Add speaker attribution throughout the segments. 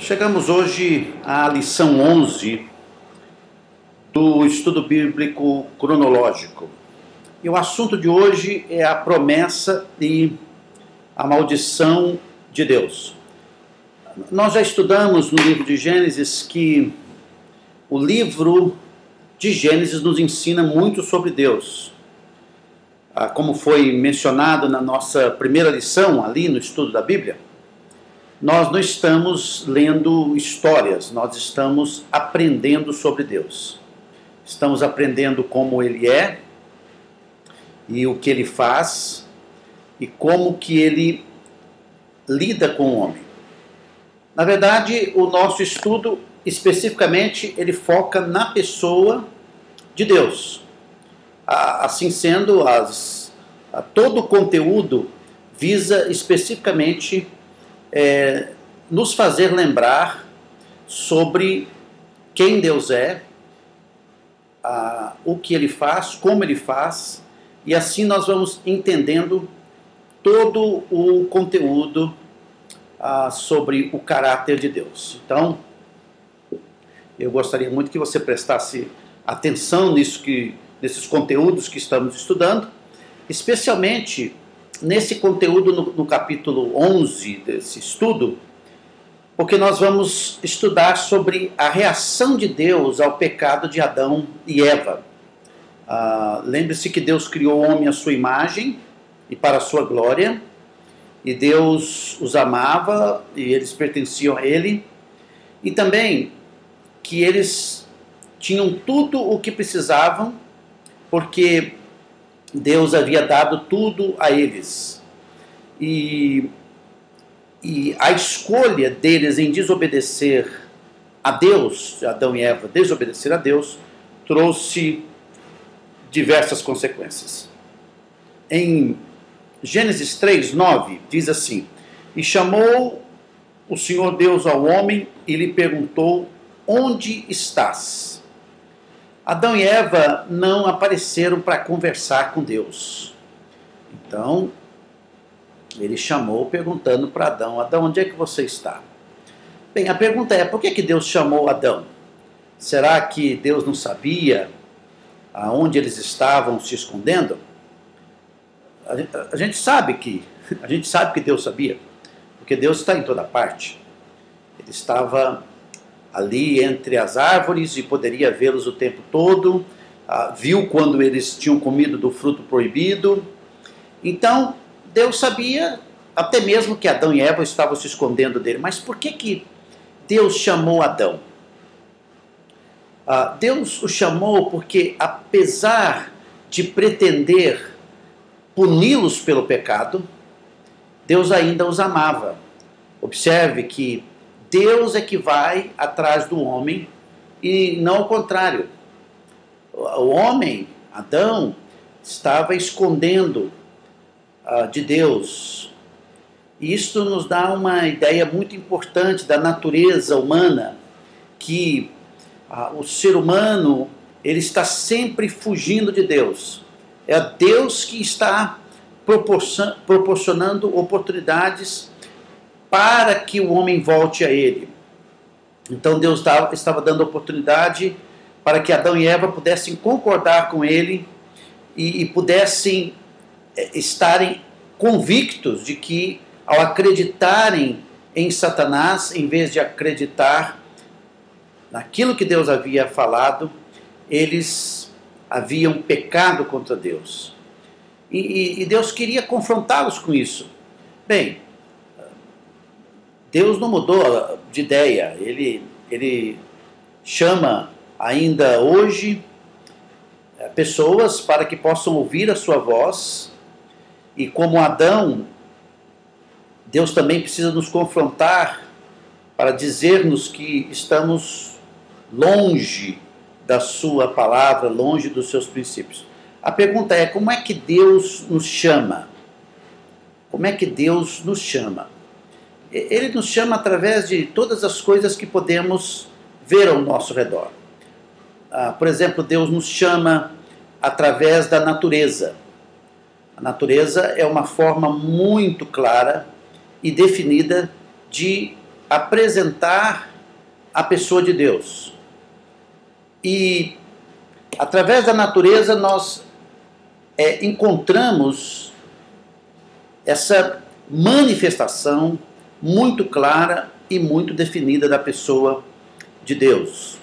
Speaker 1: Chegamos hoje à lição 11 do estudo bíblico cronológico. E o assunto de hoje é a promessa e a maldição de Deus. Nós já estudamos no livro de Gênesis que o livro de Gênesis nos ensina muito sobre Deus. Como foi mencionado na nossa primeira lição, ali no estudo da Bíblia, nós não estamos lendo histórias, nós estamos aprendendo sobre Deus. Estamos aprendendo como Ele é, e o que Ele faz, e como que Ele lida com o homem. Na verdade, o nosso estudo, especificamente, ele foca na pessoa de Deus. Assim sendo, todo o conteúdo visa especificamente nos fazer lembrar sobre quem Deus é, o que Ele faz, como Ele faz, e assim nós vamos entendendo todo o conteúdo sobre o caráter de Deus. Então, eu gostaria muito que você prestasse atenção nesses conteúdos que estamos estudando, especialmente nesse conteúdo no capítulo 11 desse estudo, porque nós vamos estudar sobre a reação de Deus ao pecado de Adão e Eva. Lembre-se que Deus criou o homem à sua imagem e para a sua glória, e Deus os amava e eles pertenciam a Ele, e também que eles tinham tudo o que precisavam, porque Deus havia dado tudo a eles. E a escolha deles em desobedecer a Deus, Adão e Eva, desobedecer a Deus, trouxe diversas consequências. Em Gênesis 3:9 diz assim: E chamou o Senhor Deus ao homem e lhe perguntou: onde estás? Adão e Eva não apareceram para conversar com Deus. Então, ele chamou perguntando para Adão: Adão, onde é que você está? Bem, a pergunta é: por que Deus chamou Adão? Será que Deus não sabia aonde eles estavam se escondendo? A gente sabe que Deus sabia, porque Deus está em toda parte. Ele estava ali entre as árvores e poderia vê-los o tempo todo, viu quando eles tinham comido do fruto proibido. Então, Deus sabia até mesmo que Adão e Eva estavam se escondendo dele. Mas por que Deus chamou Adão? Deus o chamou porque, apesar de pretender puni-los pelo pecado, Deus ainda os amava. Observe que Deus é que vai atrás do homem e não o contrário. O homem, Adão, estava escondendo de Deus. E isto nos dá uma ideia muito importante da natureza humana, que o ser humano ele está sempre fugindo de Deus. É Deus que está proporcionando oportunidades para que o homem volte a Ele. Então Deus estava dando oportunidade para que Adão e Eva pudessem concordar com Ele e pudessem estarem convictos de que, ao acreditarem em Satanás, em vez de acreditar naquilo que Deus havia falado, eles haviam pecado contra Deus. E Deus queria confrontá-los com isso. Bem, Deus não mudou de ideia. Ele chama ainda hoje pessoas para que possam ouvir a sua voz. E como Adão, Deus também precisa nos confrontar para dizer-nos que estamos longe da sua palavra, longe dos seus princípios. A pergunta é: como é que Deus nos chama? Como é que Deus nos chama? Ele nos chama através de todas as coisas que podemos ver ao nosso redor. Por exemplo, Deus nos chama através da natureza. A natureza é uma forma muito clara e definida de apresentar a pessoa de Deus. E através da natureza nós encontramos essa manifestação muito clara e muito definida da pessoa de Deus.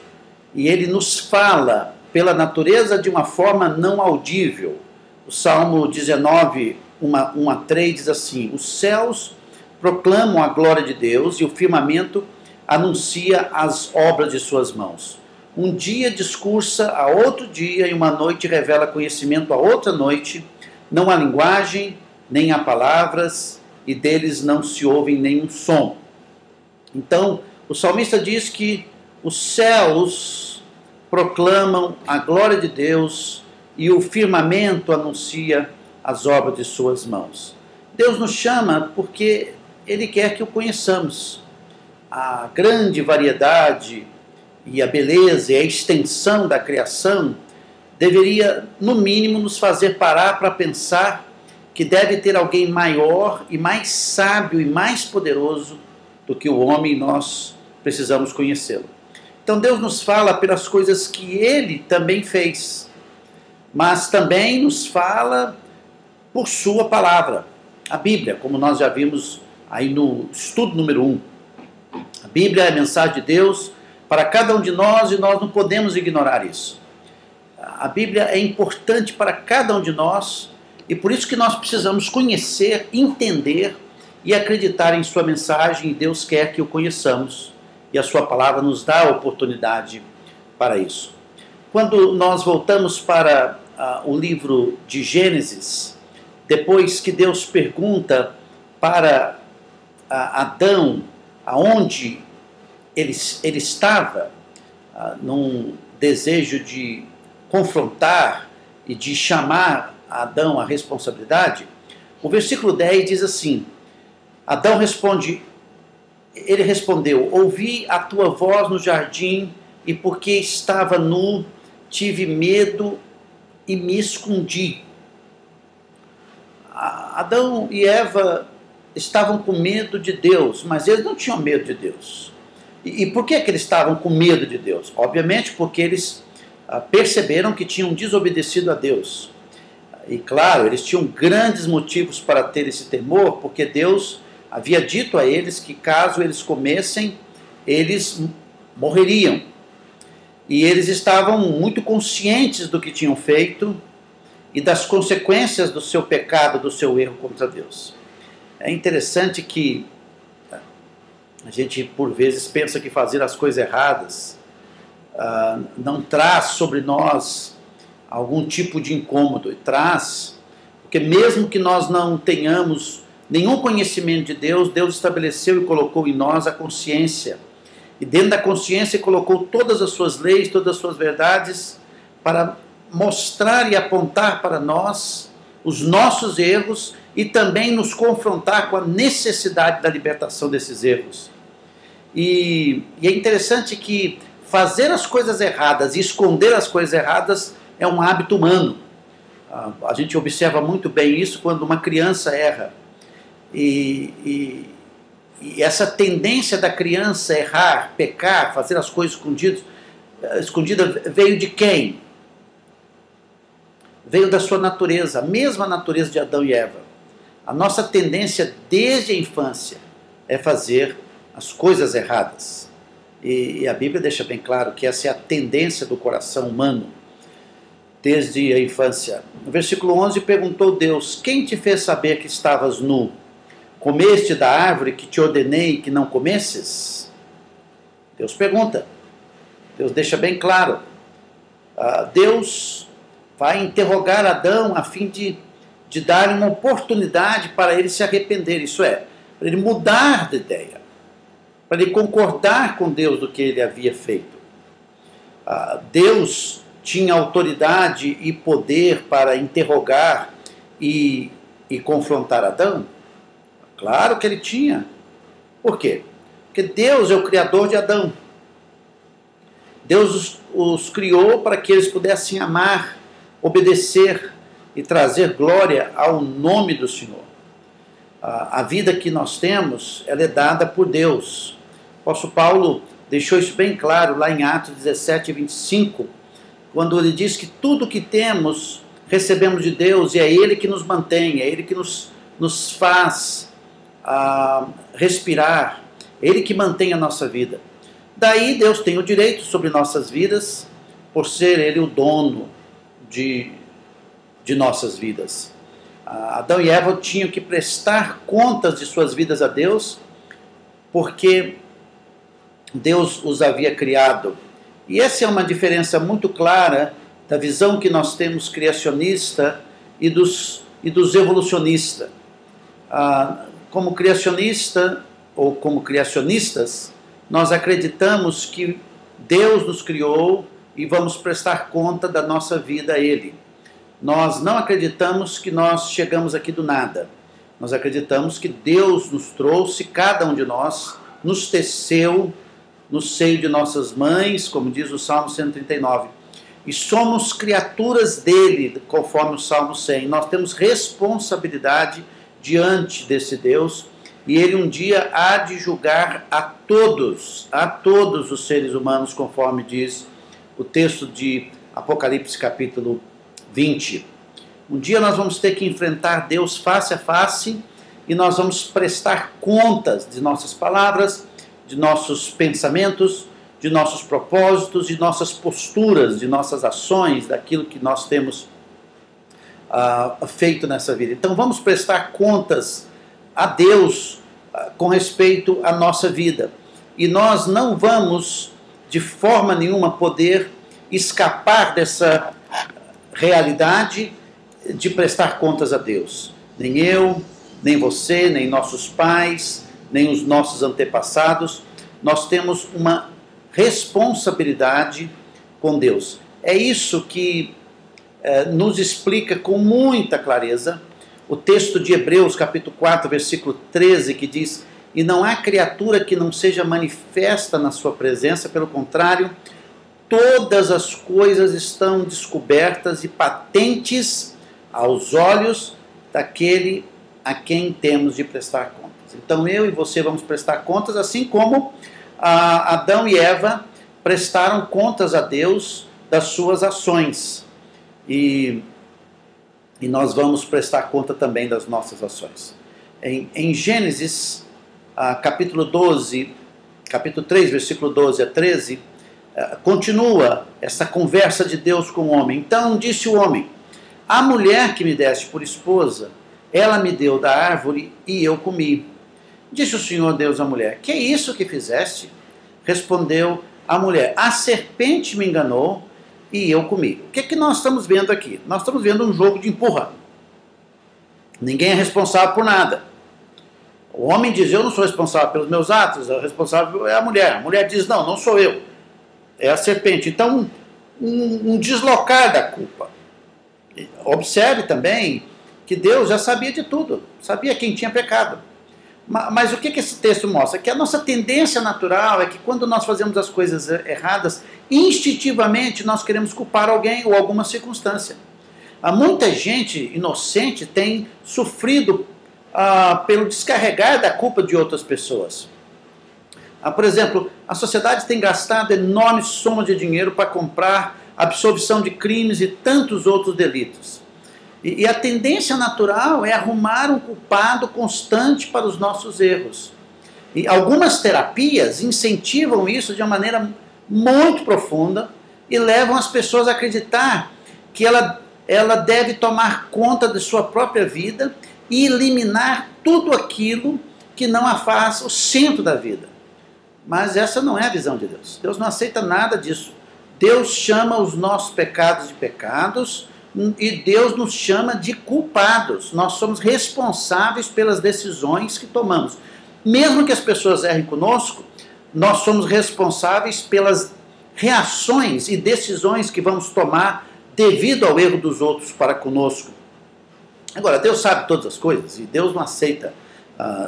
Speaker 1: E ele nos fala pela natureza de uma forma não audível. O Salmo 19, 1 a 3 diz assim: os céus proclamam a glória de Deus e o firmamento anuncia as obras de suas mãos. Um dia discursa a outro dia e uma noite revela conhecimento a outra noite. Não há linguagem, nem há palavras, e deles não se ouve nenhum som. Então, o salmista diz que os céus proclamam a glória de Deus e o firmamento anuncia as obras de suas mãos. Deus nos chama porque Ele quer que o conheçamos. A grande variedade e a beleza e a extensão da criação deveria, no mínimo, nos fazer parar para pensar que deve ter alguém maior e mais sábio e mais poderoso do que o homem, e nós precisamos conhecê-lo. Então Deus nos fala pelas coisas que Ele também fez, mas também nos fala por sua palavra, a Bíblia, como nós já vimos aí no estudo número 1. A Bíblia é a mensagem de Deus para cada um de nós e nós não podemos ignorar isso. A Bíblia é importante para cada um de nós e por isso que nós precisamos conhecer, entender e acreditar em sua mensagem, e Deus quer que o conheçamos e a sua palavra nos dá a oportunidade para isso. Quando nós voltamos para o livro de Gênesis, depois que Deus pergunta para Adão aonde ele estava, num desejo de confrontar e de chamar Adão à responsabilidade, o versículo 10 diz assim: Adão ele respondeu: ouvi a tua voz no jardim e porque estava nu, tive medo e me escondi. Adão e Eva estavam com medo de Deus, mas eles não tinham medo de Deus. E por que eles estavam com medo de Deus? Obviamente porque eles perceberam que tinham desobedecido a Deus. E claro, eles tinham grandes motivos para ter esse temor, porque Deus havia dito a eles que caso eles comessem, eles morreriam. E eles estavam muito conscientes do que tinham feito e das consequências do seu pecado, do seu erro contra Deus. É interessante que a gente, por vezes, pensa que fazer as coisas erradas não traz sobre nós algum tipo de incômodo. E traz, porque mesmo que nós não tenhamos nenhum conhecimento de Deus, Deus estabeleceu e colocou em nós a consciência. E dentro da consciência colocou todas as suas leis, todas as suas verdades, para mostrar e apontar para nós os nossos erros e também nos confrontar com a necessidade da libertação desses erros. E é interessante que fazer as coisas erradas e esconder as coisas erradas é um hábito humano. A gente observa muito bem isso quando uma criança erra. E essa tendência da criança errar, pecar, fazer as coisas escondidas veio de quem? Veio da sua natureza, a mesma natureza de Adão e Eva. A nossa tendência desde a infância é fazer as coisas erradas. E a Bíblia deixa bem claro que essa é a tendência do coração humano desde a infância. No versículo 11, perguntou Deus: quem te fez saber que estavas nu? Comeste da árvore que te ordenei que não comesses? Deus pergunta. Deus deixa bem claro. Deus vai interrogar Adão a fim de dar uma oportunidade para ele se arrepender. Isso é, para ele mudar de ideia, para ele concordar com Deus do que ele havia feito. Deus tinha autoridade e poder para interrogar e confrontar Adão? Claro que ele tinha. Por quê? Porque Deus é o criador de Adão. Deus os criou para que eles pudessem amar, obedecer e trazer glória ao nome do Senhor. A vida que nós temos, ela é dada por Deus. apóstolo Paulo deixou isso bem claro lá em Atos 17, 25, quando ele diz que tudo que temos recebemos de Deus e é Ele que nos mantém, é Ele que nos faz respirar, é Ele que mantém a nossa vida. Daí Deus tem o direito sobre nossas vidas, por ser Ele o dono de nossas vidas. Adão e Eva tinham que prestar contas de suas vidas a Deus, porque Deus os havia criado. E essa é uma diferença muito clara da visão que nós temos criacionista e dos evolucionistas. Como criacionista ou como criacionistas, nós acreditamos que Deus nos criou e vamos prestar conta da nossa vida a Ele. Nós não acreditamos que nós chegamos aqui do nada. Nós acreditamos que Deus nos trouxe, cada um de nós, nos teceu no seio de nossas mães, como diz o Salmo 139. E somos criaturas dele, conforme o Salmo 100. Nós temos responsabilidade diante desse Deus, e ele um dia há de julgar a todos os seres humanos, conforme diz o texto de Apocalipse capítulo 20. Um dia nós vamos ter que enfrentar Deus face a face, e nós vamos prestar contas de nossas palavras, de nossos pensamentos, de nossos propósitos, de nossas posturas, de nossas ações, daquilo que nós temos feito nessa vida. Então vamos prestar contas a Deus com respeito à nossa vida. E nós não vamos, de forma nenhuma, poder escapar dessa realidade de prestar contas a Deus. Nem eu, nem você, nem nossos pais, nem os nossos antepassados. Nós temos uma responsabilidade com Deus. É isso que nos explica com muita clareza o texto de Hebreus, capítulo 4, versículo 13, que diz: e não há criatura que não seja manifesta na sua presença, pelo contrário, todas as coisas estão descobertas e patentes aos olhos daquele a quem temos de prestar contas. Então eu e você vamos prestar contas, assim como Adão e Eva prestaram contas a Deus das suas ações. E nós vamos prestar conta também das nossas ações. Em Gênesis, capítulo 12, capítulo 3, versículo 12 a 13, continua essa conversa de Deus com o homem. Então disse o homem: a mulher que me deste por esposa, ela me deu da árvore e eu comi. Disse o Senhor Deus à mulher: que é isso que fizeste? Respondeu a mulher: a serpente me enganou e eu comi. O que é que nós estamos vendo aqui? Nós estamos vendo um jogo de empurra. Ninguém é responsável por nada. O homem diz: eu não sou responsável pelos meus atos, o responsável é a mulher. A mulher diz: não, não sou eu, é a serpente. Então, um deslocar da culpa. Observe também que Deus já sabia de tudo, sabia quem tinha pecado. Mas o que esse texto mostra? Que a nossa tendência natural é que quando nós fazemos as coisas erradas, instintivamente nós queremos culpar alguém ou alguma circunstância. Muita gente inocente tem sofrido pelo descarregar da culpa de outras pessoas. Por exemplo, a sociedade tem gastado enormes somas de dinheiro para comprar absolvição de crimes e tantos outros delitos. E a tendência natural é arrumar um culpado constante para os nossos erros. E algumas terapias incentivam isso de uma maneira muito profunda e levam as pessoas a acreditar que ela deve tomar conta de sua própria vida e eliminar tudo aquilo que não a faz o centro da vida. Mas essa não é a visão de Deus. Deus não aceita nada disso. Deus chama os nossos pecados de pecados e Deus nos chama de culpados. Nós somos responsáveis pelas decisões que tomamos. Mesmo que as pessoas errem conosco, nós somos responsáveis pelas reações e decisões que vamos tomar devido ao erro dos outros para conosco. Agora, Deus sabe todas as coisas e Deus não aceita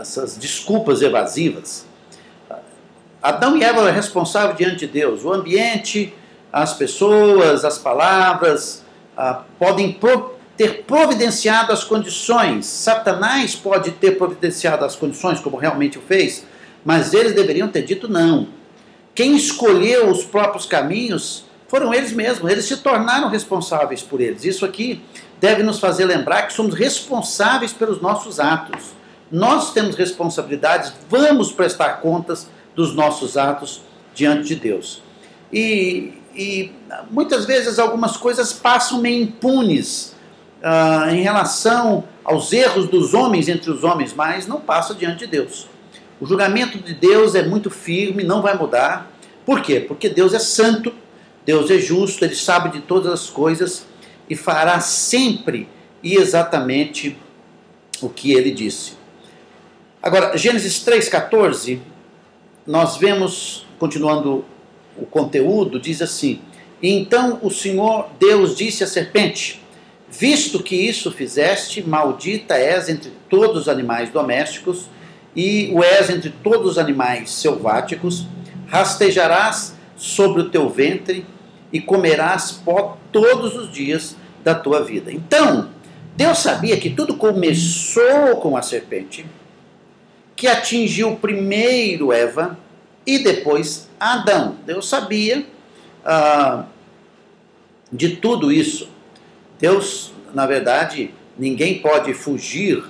Speaker 1: essas desculpas evasivas. Adão e Eva eram responsáveis diante de Deus. O ambiente, as pessoas, as palavras podem ter providenciado as condições. Satanás pode ter providenciado as condições, como realmente o fez, mas eles deveriam ter dito não. Quem escolheu os próprios caminhos foram eles mesmos, eles se tornaram responsáveis por eles. Isso aqui deve nos fazer lembrar que somos responsáveis pelos nossos atos. Nós temos responsabilidades, vamos prestar contas dos nossos atos diante de Deus. E muitas vezes algumas coisas passam meio impunes em relação aos erros dos homens entre os homens, mas não passa diante de Deus. O julgamento de Deus é muito firme, não vai mudar. Por quê? Porque Deus é santo, Deus é justo, Ele sabe de todas as coisas e fará sempre e exatamente o que Ele disse. Agora, Gênesis 3,14, nós vemos, continuando o conteúdo, diz assim: então o Senhor Deus disse à serpente: visto que isso fizeste, maldita és entre todos os animais domésticos e o és entre todos os animais selváticos, rastejarás sobre o teu ventre e comerás pó todos os dias da tua vida. Então, Deus sabia que tudo começou com a serpente, que atingiu primeiro Eva e depois Adão. Deus sabia de tudo isso. Deus, na verdade, ninguém pode fugir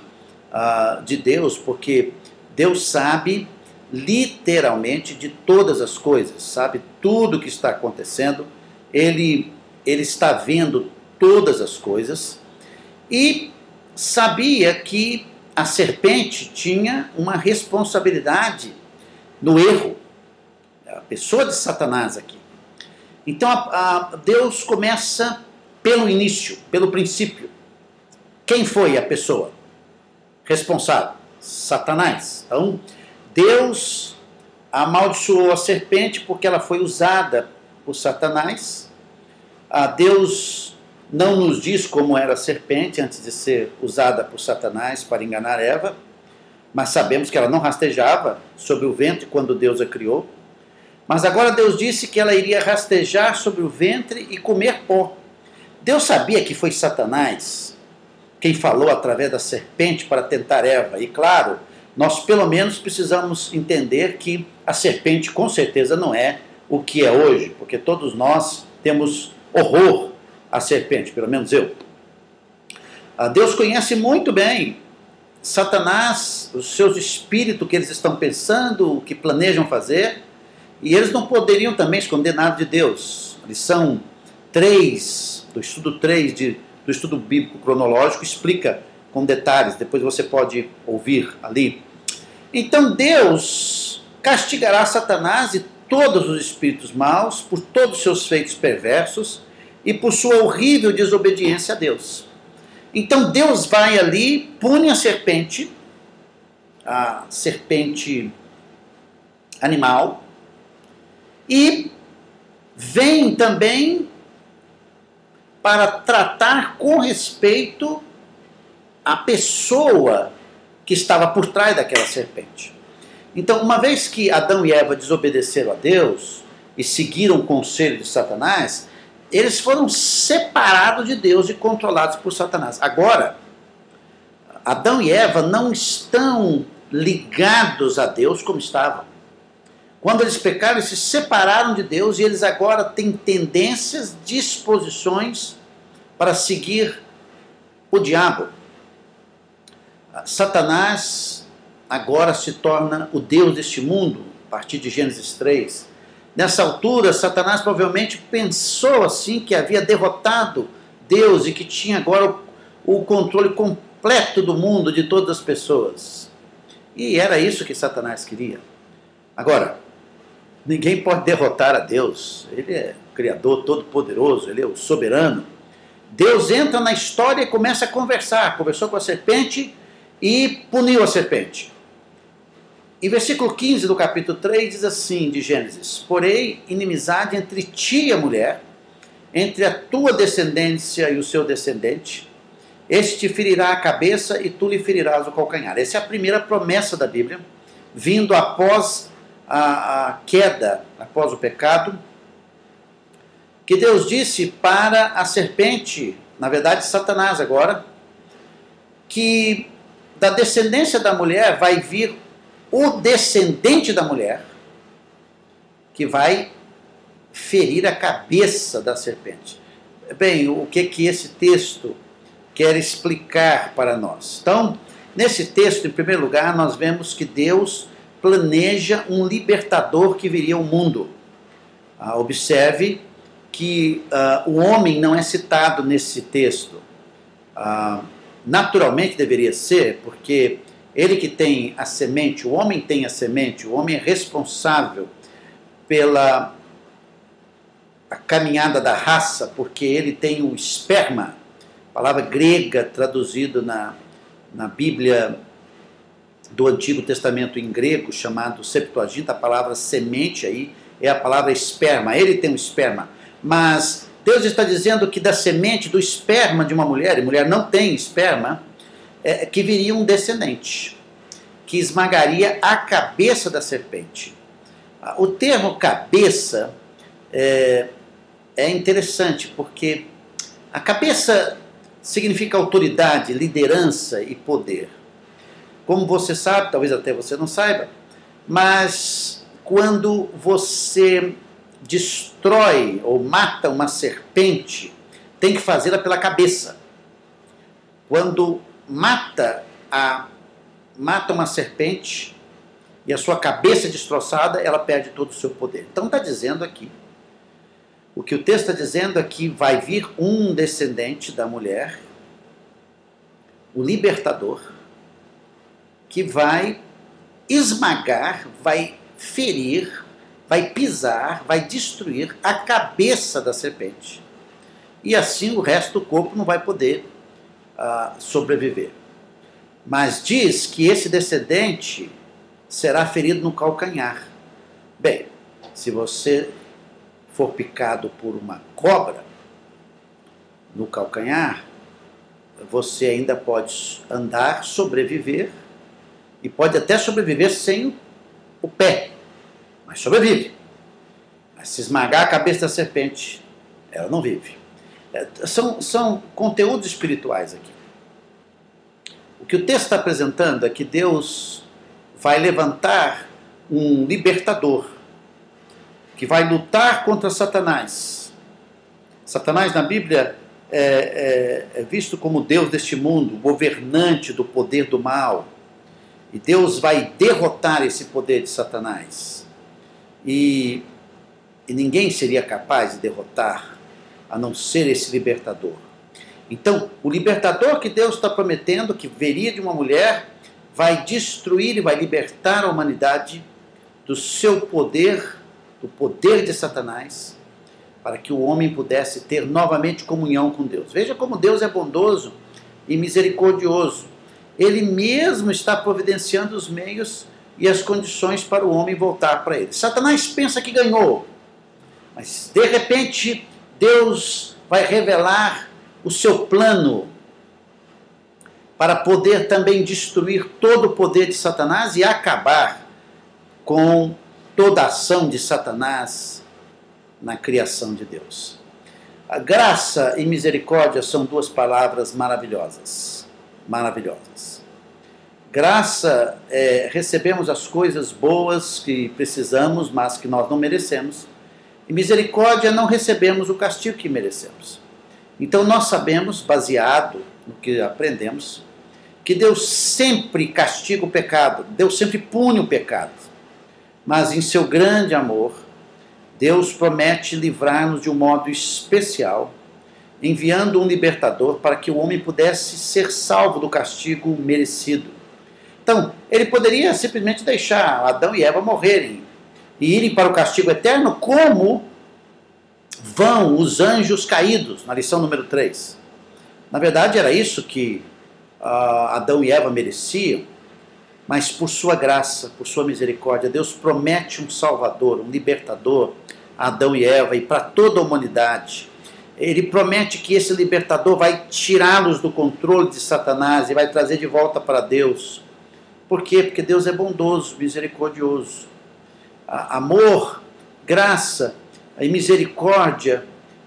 Speaker 1: de Deus, porque Deus sabe literalmente de todas as coisas, sabe tudo o que está acontecendo, ele está vendo todas as coisas e sabia que a serpente tinha uma responsabilidade no erro, a pessoa de Satanás aqui. Então Deus começa pelo início, pelo princípio. Quem foi a pessoa responsável? Satanás. Então, Deus amaldiçoou a serpente porque ela foi usada por Satanás. Deus não nos diz como era a serpente antes de ser usada por Satanás para enganar Eva, mas sabemos que ela não rastejava sobre o ventre quando Deus a criou. Mas agora Deus disse que ela iria rastejar sobre o ventre e comer pó. Deus sabia que foi Satanás quem falou através da serpente para tentar Eva. E claro, nós pelo menos precisamos entender que a serpente com certeza não é o que é hoje, porque todos nós temos horror à serpente, pelo menos eu. Deus conhece muito bem Satanás, os seus espíritos, o que eles estão pensando, o que planejam fazer, e eles não poderiam também esconder nada de Deus. A lição 3, do estudo 3 do estudo bíblico cronológico, explica com detalhes, depois você pode ouvir ali. Então Deus castigará Satanás e todos os espíritos maus por todos os seus feitos perversos e por sua horrível desobediência a Deus. Então Deus vai ali, pune a serpente animal, e vem também para tratar com respeito a pessoa que estava por trás daquela serpente. Então, uma vez que Adão e Eva desobedeceram a Deus e seguiram o conselho de Satanás, eles foram separados de Deus e controlados por Satanás. Agora, Adão e Eva não estão ligados a Deus como estavam. Quando eles pecaram, eles se separaram de Deus e eles agora têm tendências, disposições para seguir o diabo. Satanás agora se torna o Deus deste mundo, a partir de Gênesis 3. Nessa altura, Satanás provavelmente pensou assim que havia derrotado Deus e que tinha agora o controle completo do mundo, de todas as pessoas. E era isso que Satanás queria. Agora, ninguém pode derrotar a Deus. Ele é o Criador todo-poderoso, Ele é o soberano. Deus entra na história e começa a conversar. Conversou com a serpente e puniu a serpente. E versículo 15 do capítulo 3 diz assim, de Gênesis: porém, inimizade entre ti e a mulher, entre a tua descendência e o seu descendente, este te ferirá a cabeça e tu lhe ferirás o calcanhar. Essa é a primeira promessa da Bíblia, vindo após a queda, após o pecado, que Deus disse para a serpente, na verdade Satanás agora, que da descendência da mulher vai vir o descendente da mulher que vai ferir a cabeça da serpente. Bem, o que esse texto quer explicar para nós? Então, nesse texto, em primeiro lugar, nós vemos que Deus planeja um libertador que viria ao mundo. Observe que o homem não é citado nesse texto. Naturalmente deveria ser, porque ele que tem a semente, o homem tem a semente, o homem é responsável pela a caminhada da raça, porque ele tem o esperma, palavra grega traduzida na Bíblia do Antigo Testamento em grego, chamado Septuaginta, a palavra semente aí é a palavra esperma, ele tem o esperma, mas Deus está dizendo que da semente, do esperma de uma mulher, e mulher não tem esperma, que viria um descendente, que esmagaria a cabeça da serpente. O termo cabeça é interessante, porque a cabeça significa autoridade, liderança e poder. Como você sabe, talvez até você não saiba, mas quando você destrói ou mata uma serpente, tem que fazê-la pela cabeça. Quando mata uma serpente e a sua cabeça é destroçada, ela perde todo o seu poder. Então está dizendo aqui, o que o texto está dizendo é que vai vir um descendente da mulher, o libertador, que vai esmagar, vai ferir, vai pisar, vai destruir a cabeça da serpente. E assim o resto do corpo não vai poder sobreviver. Mas diz que esse descendente será ferido no calcanhar. Bem, se você for picado por uma cobra no calcanhar, você ainda pode andar, sobreviver, e pode até sobreviver sem o pé, mas sobrevive. Mas se esmagar a cabeça da serpente, ela não vive. São conteúdos espirituais aqui. O que o texto está apresentando é que Deus vai levantar um libertador, que vai lutar contra Satanás. Satanás na Bíblia é visto como Deus deste mundo, governante do poder do mal. E Deus vai derrotar esse poder de Satanás. E ninguém seria capaz de derrotar, a não ser esse libertador. Então, o libertador que Deus está prometendo, que viria de uma mulher, vai destruir e vai libertar a humanidade do seu poder, do poder de Satanás, para que o homem pudesse ter novamente comunhão com Deus. Veja como Deus é bondoso e misericordioso. Ele mesmo está providenciando os meios e as condições para o homem voltar para ele. Satanás pensa que ganhou, mas de repente Deus vai revelar o seu plano para poder também destruir todo o poder de Satanás e acabar com toda a ação de Satanás na criação de Deus. A graça e misericórdia são duas palavras maravilhosas. Maravilhosas. Graça recebemos as coisas boas que precisamos, mas que nós não merecemos. E misericórdia, não recebemos o castigo que merecemos. Então nós sabemos, baseado no que aprendemos, que Deus sempre castiga o pecado, Deus sempre pune o pecado. Mas em seu grande amor, Deus promete livrar-nos de um modo especial, enviando um libertador para que o homem pudesse ser salvo do castigo merecido. Então, ele poderia simplesmente deixar Adão e Eva morrerem e irem para o castigo eterno, como vão os anjos caídos, na lição número 3. Na verdade, era isso que Adão e Eva mereciam, mas por sua graça, por sua misericórdia, Deus promete um salvador, um libertador a Adão e Eva e para toda a humanidade. Ele promete que esse libertador vai tirá-los do controle de Satanás e vai trazer de volta para Deus. Por quê? Porque Deus é bondoso, misericordioso. Amor, graça e misericórdia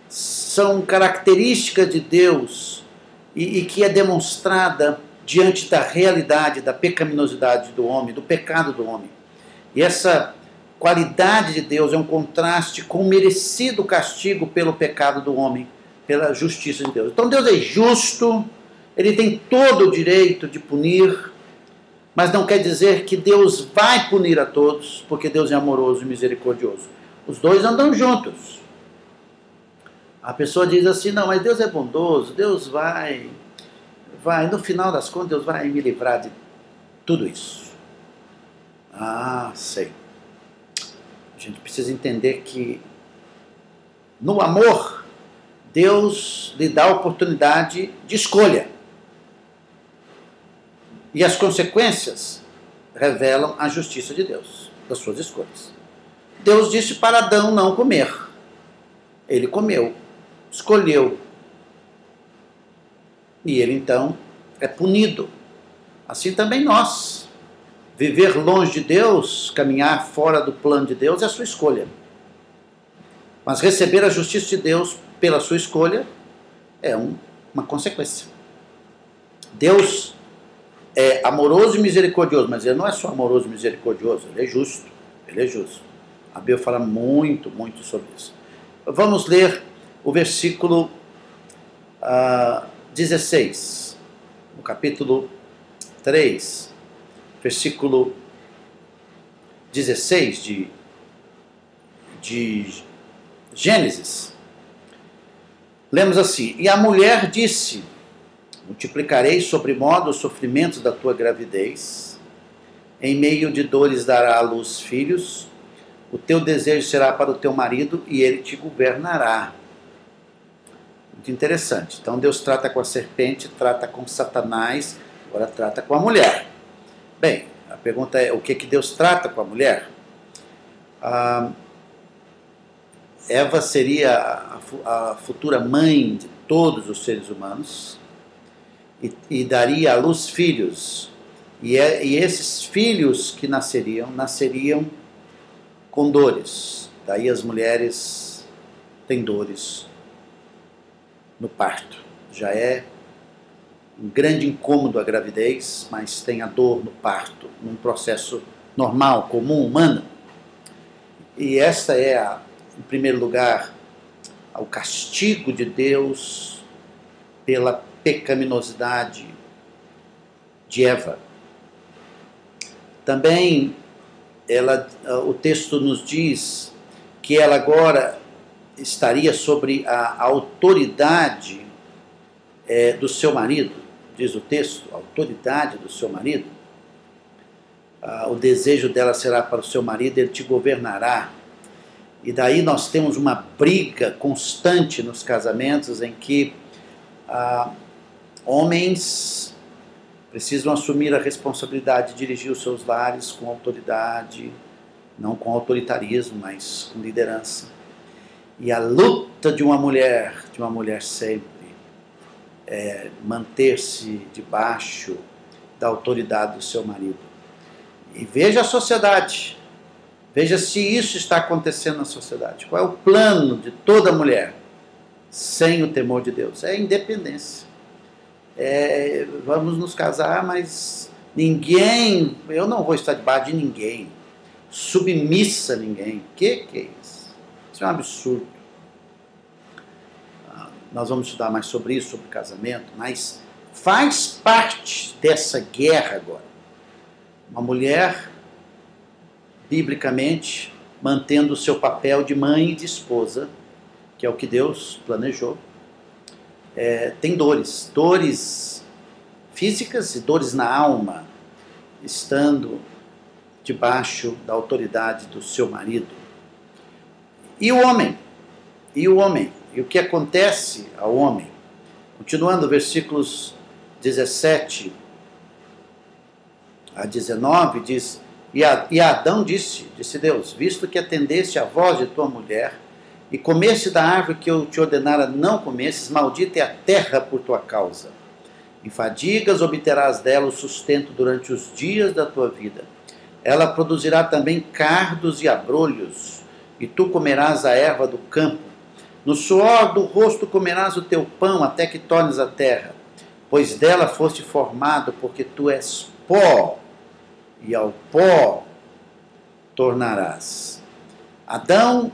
Speaker 1: são características de Deus e que é demonstrada diante da realidade da pecaminosidade do homem, do pecado do homem. E essa qualidade de Deus é um contraste com o merecido castigo pelo pecado do homem, pela justiça de Deus. Então Deus é justo, Ele tem todo o direito de punir, mas não quer dizer que Deus vai punir a todos, porque Deus é amoroso e misericordioso. Os dois andam juntos. A pessoa diz assim, não, mas Deus é bondoso, Deus vai, no final das contas, Deus vai me livrar de tudo isso. Ah, sei. A gente precisa entender que no amor, Deus lhe dá a oportunidade de escolha. E as consequências revelam a justiça de Deus, das suas escolhas. Deus disse para Adão não comer. Ele comeu, escolheu. E ele então é punido. Assim também nós. Viver longe de Deus, caminhar fora do plano de Deus é a sua escolha. Mas receber a justiça de Deus pela sua escolha é uma consequência. Deus é amoroso e misericordioso, mas Ele não é só amoroso e misericordioso, Ele é justo. Ele é justo. A Bíblia fala muito, muito sobre isso. Vamos ler o versículo 16, no capítulo 3, versículo 16 de Gênesis. Lemos assim: E a mulher disse: multiplicarei sobremodo os sofrimentos da tua gravidez, em meio de dores dará à luz filhos, o teu desejo será para o teu marido e ele te governará. Muito interessante. Então Deus trata com a serpente, trata com Satanás, agora trata com a mulher. Bem, a pergunta é, o que Deus trata com a mulher? Eva seria a futura mãe de todos os seres humanos e daria à luz filhos. E esses filhos que nasceriam com dores. Daí as mulheres têm dores no parto. Já é um grande incômodo a gravidez, mas tem a dor no parto, num processo normal, comum, humano. E esta é, em primeiro lugar, o castigo de Deus pela pecaminosidade de Eva. Também o texto nos diz que ela agora estaria sobre a autoridade do seu marido, diz o texto, a autoridade do seu marido. O desejo dela será para o seu marido, ele te governará. E daí nós temos uma briga constante nos casamentos em que homens precisam assumir a responsabilidade de dirigir os seus lares com autoridade, não com autoritarismo, mas com liderança. E a luta de uma mulher sempre, é manter-se debaixo da autoridade do seu marido. E veja a sociedade, veja se isso está acontecendo na sociedade. Qual é o plano de toda mulher sem o temor de Deus? É a independência. Vamos nos casar, mas eu não vou estar debaixo de ninguém, submissa a ninguém. Que é isso? Isso é um absurdo. Nós vamos estudar mais sobre isso, sobre casamento, mas faz parte dessa guerra agora. Uma mulher, biblicamente, mantendo o seu papel de mãe e de esposa, que é o que Deus planejou, tem dores físicas e dores na alma, estando debaixo da autoridade do seu marido. E o homem? E o que acontece ao homem? Continuando, versículos 17 a 19, diz: E a Adão disse Deus, visto que atendeste à voz de tua mulher, e comeste da árvore que eu te ordenara não comesses, maldita é a terra por tua causa. Em fadigas obterás dela o sustento durante os dias da tua vida. Ela produzirá também cardos e abrolhos, e tu comerás a erva do campo. No suor do rosto comerás o teu pão, até que tornes a terra, pois dela foste formado, porque tu és pó, e ao pó tornarás. Adão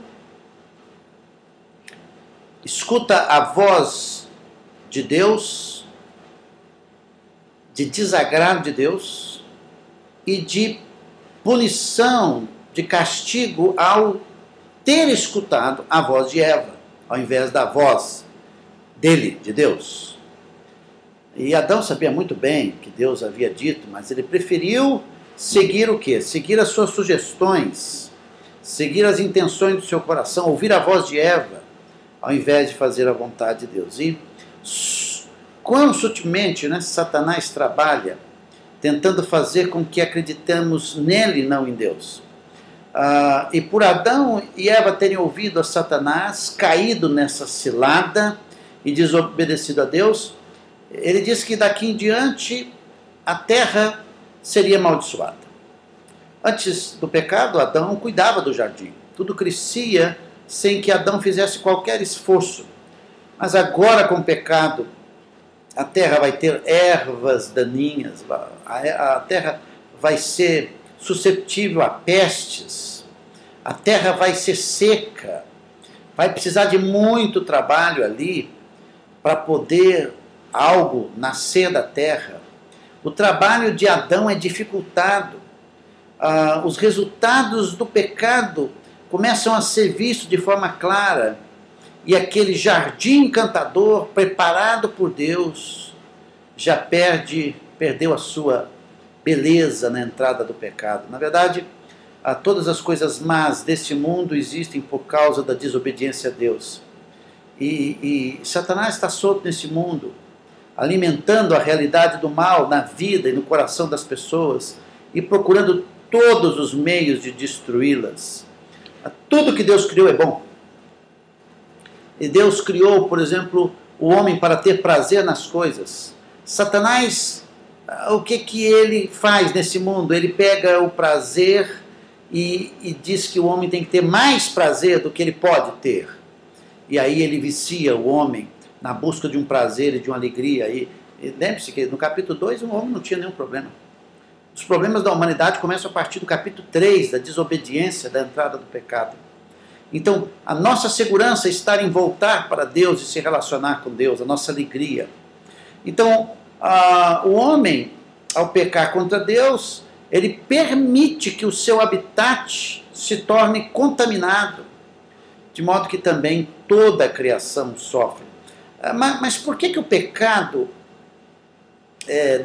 Speaker 1: escuta a voz de Deus, de desagrado de Deus e de punição, de castigo ao ter escutado a voz de Eva, ao invés da voz dele, de Deus. E Adão sabia muito bem que Deus havia dito, mas ele preferiu seguir o quê? Seguir as suas sugestões, seguir as intenções do seu coração, ouvir a voz de Eva, ao invés de fazer a vontade de Deus. E quão sutilmente, né, Satanás trabalha, tentando fazer com que acreditemos nele, não em Deus. E por Adão e Eva terem ouvido a Satanás, caído nessa cilada e desobedecido a Deus, ele diz que daqui em diante a terra seria amaldiçoada. Antes do pecado, Adão cuidava do jardim. Tudo crescia sem que Adão fizesse qualquer esforço. Mas agora, com o pecado, a terra vai ter ervas daninhas, a terra vai ser suscetível a pestes, a terra vai ser seca, vai precisar de muito trabalho ali para poder algo nascer da terra. O trabalho de Adão é dificultado. Os resultados do pecado começam a ser vistos de forma clara. E aquele jardim encantador, preparado por Deus, já perdeu a sua beleza na entrada do pecado. Na verdade, todas as coisas más deste mundo existem por causa da desobediência a Deus. E Satanás está solto nesse mundo, alimentando a realidade do mal na vida e no coração das pessoas e procurando todos os meios de destruí-las. Tudo que Deus criou é bom. E Deus criou, por exemplo, o homem para ter prazer nas coisas. Satanás, o que ele faz nesse mundo? Ele pega o prazer e diz que o homem tem que ter mais prazer do que ele pode ter. E aí ele vicia o homem na busca de um prazer e de uma alegria. E lembre-se que no capítulo 2 o homem não tinha nenhum problema. Os problemas da humanidade começam a partir do capítulo 3, da desobediência, da entrada do pecado. Então, a nossa segurança está em voltar para Deus e se relacionar com Deus, a nossa alegria. Então, o homem, ao pecar contra Deus, ele permite que o seu habitat se torne contaminado, de modo que também toda a criação sofre. Mas por que o pecado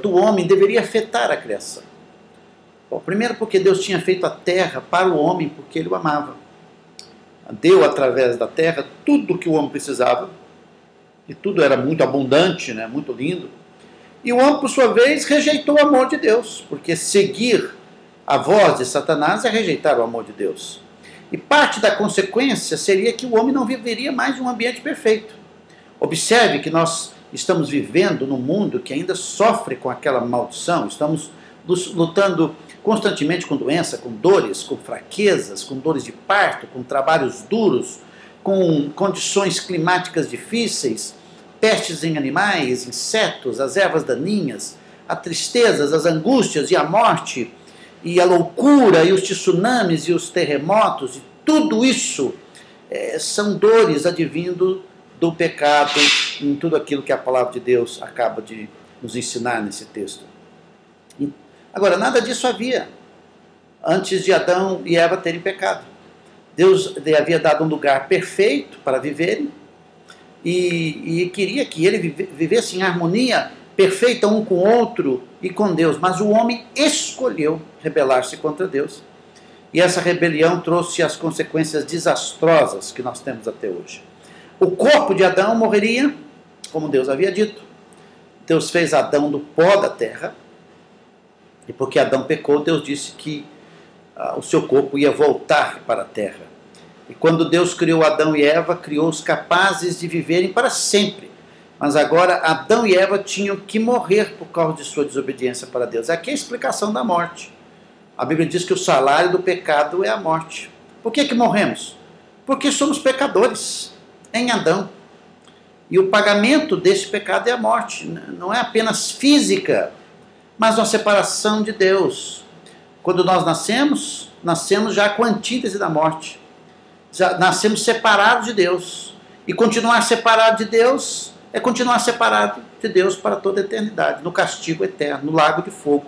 Speaker 1: do homem deveria afetar a criação? Bom, primeiro porque Deus tinha feito a terra para o homem porque ele o amava. Deu através da terra tudo o que o homem precisava, e tudo era muito abundante, né, muito lindo. E o homem, por sua vez, rejeitou o amor de Deus, porque seguir a voz de Satanás é rejeitar o amor de Deus. E parte da consequência seria que o homem não viveria mais um ambiente perfeito. Observe que nós estamos vivendo num mundo que ainda sofre com aquela maldição, estamos lutando constantemente com doença, com dores, com fraquezas, com dores de parto, com trabalhos duros, com condições climáticas difíceis, pestes em animais, insetos, as ervas daninhas, as tristezas, as angústias e a morte, e a loucura, e os tsunamis, e os terremotos, e tudo isso são dores advindo do pecado em tudo aquilo que a palavra de Deus acaba de nos ensinar nesse texto. Agora, nada disso havia antes de Adão e Eva terem pecado. Deus havia dado um lugar perfeito para viverem e queria que ele vivesse em harmonia perfeita um com o outro e com Deus. Mas o homem escolheu rebelar-se contra Deus. E essa rebelião trouxe as consequências desastrosas que nós temos até hoje. O corpo de Adão morreria, como Deus havia dito. Deus fez Adão do pó da terra. E porque Adão pecou, Deus disse que o seu corpo ia voltar para a terra. E quando Deus criou Adão e Eva, criou-os capazes de viverem para sempre. Mas agora Adão e Eva tinham que morrer por causa de sua desobediência para Deus. Aqui é a explicação da morte. A Bíblia diz que o salário do pecado é a morte. Por que morremos? Porque somos pecadores em Adão. E o pagamento desse pecado é a morte. Não é apenas física, mas uma separação de Deus. Quando nós nascemos já com a antítese da morte. Já nascemos separados de Deus. E continuar separado de Deus é continuar separado de Deus para toda a eternidade, no castigo eterno, no lago de fogo,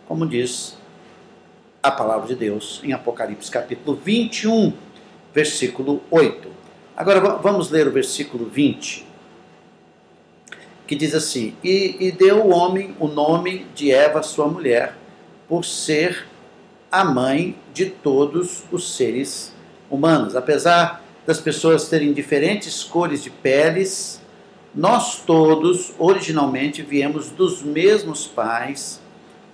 Speaker 1: como diz a palavra de Deus em Apocalipse capítulo 21, versículo 8. Agora vamos ler o versículo 20, que diz assim: E deu o homem o nome de Eva, sua mulher, por ser a mãe de todos os seres humanos. Apesar das pessoas terem diferentes cores de peles, nós todos, originalmente, viemos dos mesmos pais,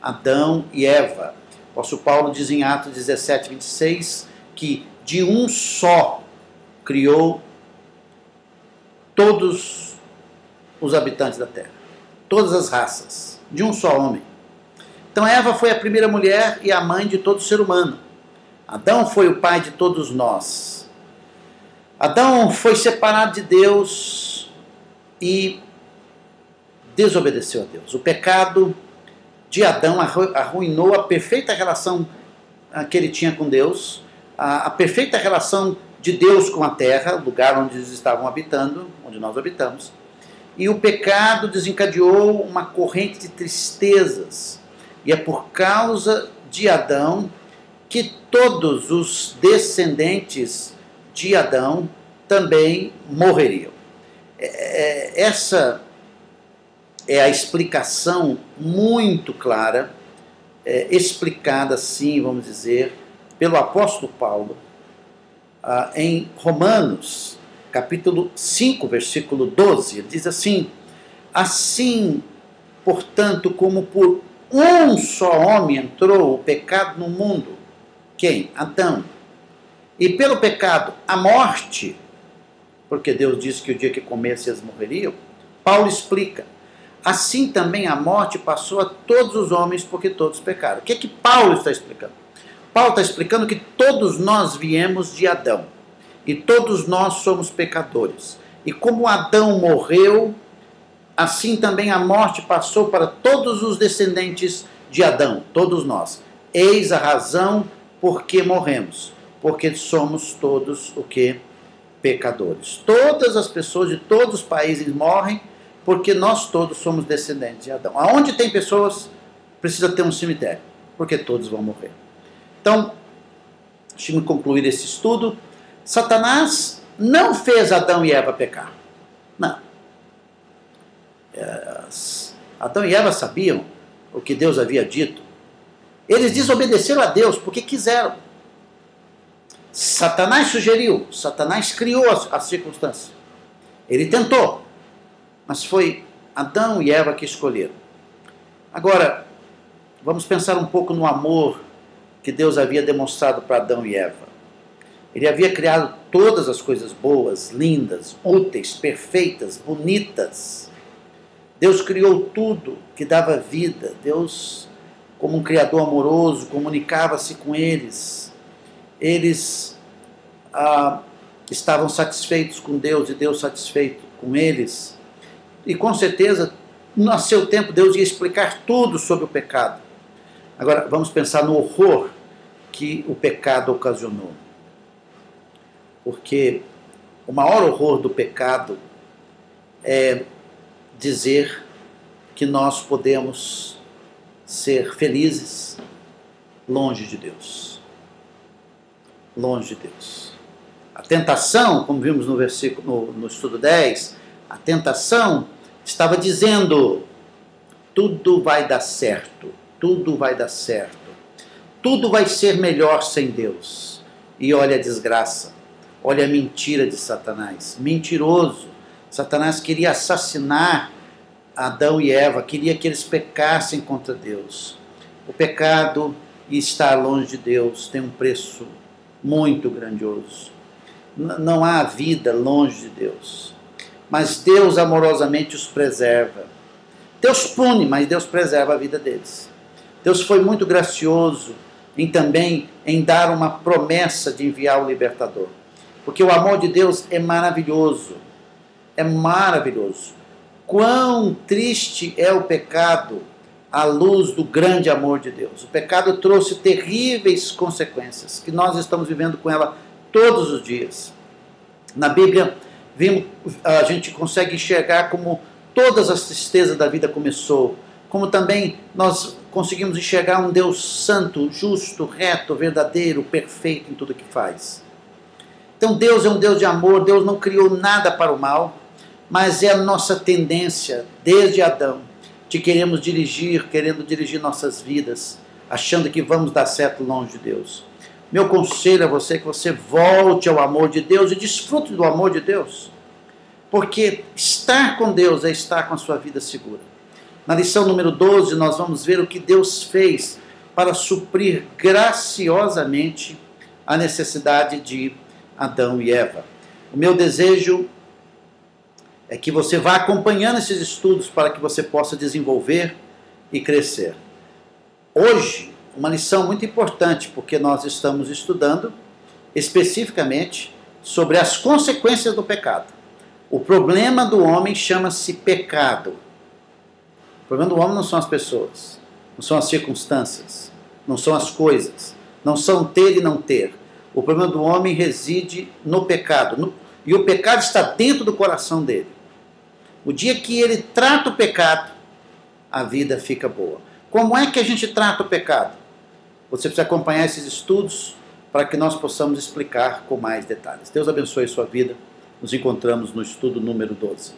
Speaker 1: Adão e Eva. O apóstolo Paulo diz em Atos 17, 26, que de um só criou todos os habitantes da terra, todas as raças, de um só homem. Então Eva foi a primeira mulher e a mãe de todo ser humano. Adão foi o pai de todos nós. Adão foi separado de Deus e desobedeceu a Deus. O pecado de Adão arruinou a perfeita relação que ele tinha com Deus, a perfeita relação de Deus com a terra, o lugar onde eles estavam habitando, onde nós habitamos. E o pecado desencadeou uma corrente de tristezas. E é por causa de Adão que todos os descendentes de Adão também morreriam. Essa é a explicação muito clara, explicada assim, vamos dizer, pelo apóstolo Paulo, em Romanos, capítulo 5, versículo 12. Ele diz assim: assim, portanto, como por um só homem entrou o pecado no mundo. Quem? Adão. E pelo pecado, a morte, porque Deus disse que o dia que comessem eles morreriam. Paulo explica: assim também a morte passou a todos os homens, porque todos pecaram. O que é que Paulo está explicando? Paulo está explicando que todos nós viemos de Adão. E todos nós somos pecadores. E como Adão morreu, assim também a morte passou para todos os descendentes de Adão, todos nós. Eis a razão por que morremos. Porque somos todos o que? Pecadores. Todas as pessoas de todos os países morrem porque nós todos somos descendentes de Adão. Aonde tem pessoas, precisa ter um cemitério, porque todos vão morrer. Então, deixe-me concluir esse estudo. Satanás não fez Adão e Eva pecar. Não. Adão e Eva sabiam o que Deus havia dito. Eles desobedeceram a Deus porque quiseram. Satanás sugeriu, Satanás criou a circunstância. Ele tentou, mas foi Adão e Eva que escolheram. Agora, vamos pensar um pouco no amor que Deus havia demonstrado para Adão e Eva. Ele havia criado todas as coisas boas, lindas, úteis, perfeitas, bonitas. Deus criou tudo que dava vida. Deus, como um criador amoroso, comunicava-se com eles. Eles estavam satisfeitos com Deus e Deus satisfeito com eles. E com certeza, no seu tempo, Deus ia explicar tudo sobre o pecado. Agora, vamos pensar no horror que o pecado ocasionou. Porque o maior horror do pecado é dizer que nós podemos ser felizes longe de Deus. Longe de Deus. A tentação, como vimos no versículo, no estudo 10, a tentação estava dizendo: tudo vai dar certo, tudo vai dar certo, tudo vai ser melhor sem Deus. E olha a desgraça, olha a mentira de Satanás, mentiroso. Satanás queria assassinar Adão e Eva, queria que eles pecassem contra Deus. O pecado e estar longe de Deus tem um preço muito grandioso. Não há vida longe de Deus. Mas Deus amorosamente os preserva. Deus pune, mas Deus preserva a vida deles. Deus foi muito gracioso também em dar uma promessa de enviar o libertador. Porque o amor de Deus é maravilhoso. é maravilhoso. Quão triste é o pecado à luz do grande amor de Deus. O pecado trouxe terríveis consequências, que nós estamos vivendo com ela todos os dias. Na Bíblia, a gente consegue enxergar como todas as tristezas da vida começou, como também nós conseguimos enxergar um Deus santo, justo, reto, verdadeiro, perfeito em tudo que faz. Então Deus é um Deus de amor, Deus não criou nada para o mal, mas é a nossa tendência, desde Adão, de querendo dirigir nossas vidas, achando que vamos dar certo longe de Deus. Meu conselho a você é que você volte ao amor de Deus e desfrute do amor de Deus, porque estar com Deus é estar com a sua vida segura. Na lição número 12, nós vamos ver o que Deus fez para suprir graciosamente a necessidade de Adão e Eva. O meu desejo é que você vá acompanhando esses estudos para que você possa desenvolver e crescer. Hoje, uma lição muito importante, porque nós estamos estudando especificamente sobre as consequências do pecado. O problema do homem chama-se pecado. O problema do homem não são as pessoas, não são as circunstâncias, não são as coisas, não são ter e não ter. O problema do homem reside no pecado, e o pecado está dentro do coração dele. O dia que ele trata o pecado, a vida fica boa. Como é que a gente trata o pecado? Você precisa acompanhar esses estudos para que nós possamos explicar com mais detalhes. Deus abençoe a sua vida. Nos encontramos no estudo número 12.